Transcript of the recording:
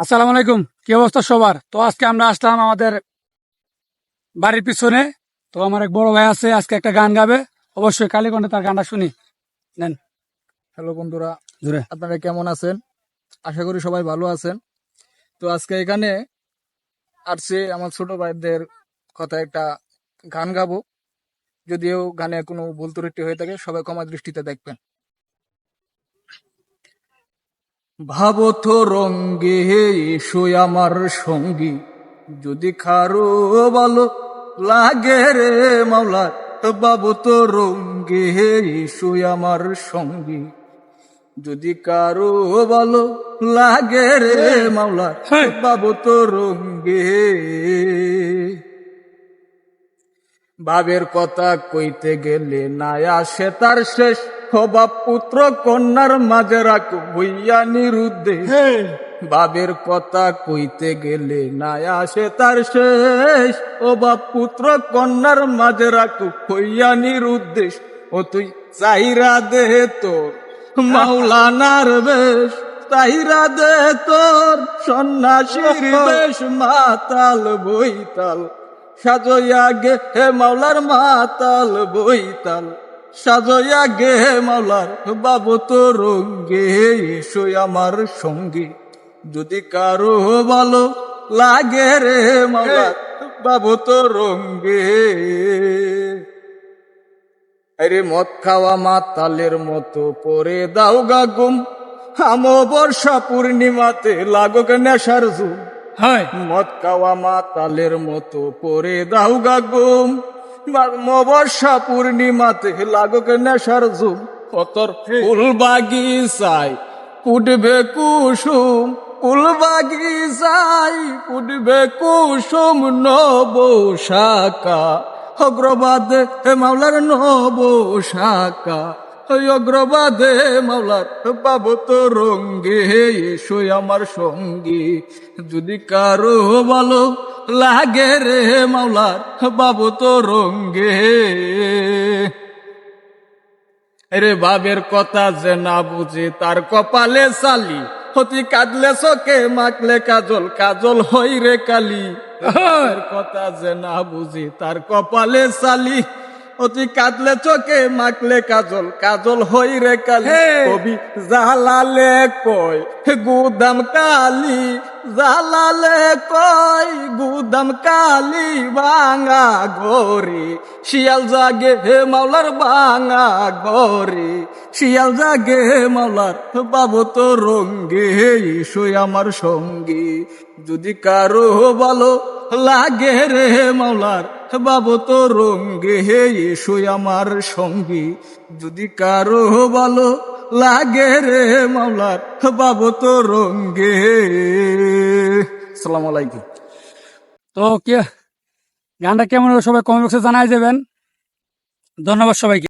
আসসালামু আলাইকুম। কি অবস্থা সবার? তো আজকে আমরা আসলাম আমাদের বাড়ির পিছনে। তো আমার এক বড় ভাই আছে, আজকে একটা গান গাবে। অবশ্যই কালীকণ্ঠে তার গানটা শুনি। নেন হ্যালো বন্ধুরা, জুড়ে। আপনারা কেমন আছেন? আশা করি সবাই ভালো আছেন। তো আজকে এখানে আসছে আমার ছোট ভাইদের কথা একটা গান গাবো। যদিও গানে কোনো ভুল ত্রুটি হয়ে থাকে সবাই ক্ষমা দৃষ্টিতে দেখবেন। ভাবো তো রঙ্গে এসো আমার সঙ্গী, যদি খারো ভালো লাগে রে মাওলা। ভাবো তো রঙ্গে এসো আমার সঙ্গী, যদি কারো ভালো লাগে রে মাওলা। হ্যাঁ। বাবু তো রঙ্গে বাবের কথা কইতে গেলে না আসে তার শেষ। বাপ পুত্র কন্যার মাঝে রাখ হইয়া নিরুদ্ধে। বাবের কথা কইতে গেলে না আসে তার শেষ। ও বাপ পুত্র কন্যার মাঝে রাখ হইয়া নিরুদ্দেশ। ও তুই চাহিরা দে তোর মাওলানার বেশ, চাহিরা দে তোর সন্ন্যাসীর বেশ। মাতাল বইতাল সাজয়া গে হে মাওলার, মাতাল বইতাল সাজয়া গে হে মাওলার। বাবু তো রঙ্গে এসো আমার সঙ্গী, যদি কারো ভালো লাগে রে মাওলার। বাবু তো রঙ্গে আরে মদ খাওয়া মাতালের মতো পরে দাও গা গুম। আমো বর্ষা পূর্ণিমাতে লাগুক নেশার জুম। হয় মদ খাওয়া মাতালের মতো পরে দাও গা গুম। বর্ষা পূর্ণিমাতে লাগুক নেশার জুম। কতর ফুল বাগিচায় ফুটবে কুসুম, ফুল বাগিচায় ফুটবে কুসুম। নব শাখা অগ্রবাদে হে মাওলার, নব শাখা অগ্রবাদে মাওলার। বাবু তো রঙ্গে এসো আমার সঙ্গী, যদি কারো ভালো লাগে রে মাওলার। বাবু তো রঙ্গে রে বাবের কথা যে না বুঝে তার কপালে চালি। হতি কাঁদলে চোখে মাখলে কাজল, কাজল হই রে কালি। বাবের কথা যে না বুঝি তার কপালে চালি। অতি কাঁদলে চোখে মাখলে কাজল, কাজল হই রে কালি। কবি জালালে কয় গুদাম কালি, জালালে কয় গুদাম কালি। ভাঙা ঘরে শিয়াল জাগে হে মাওলার, ভাঙা ঘরে শিয়াল জাগে হে মাওলার। বাবু তো রঙ্গে এসো আমার সঙ্গী, যদি কারো ভালো লাগে রে মাওলার। বাবু তো রঙ্গে এসো আমার সঙ্গী, যদি কারো ভালো লাগে রে মাওলার। বাবু তো রঙ্গে। আসসালামু আলাইকুম। তো কি গানটা কেমন হলো সবাই কমেন্ট বক্সে জানাই দেবেন। ধন্যবাদ সবাইকে।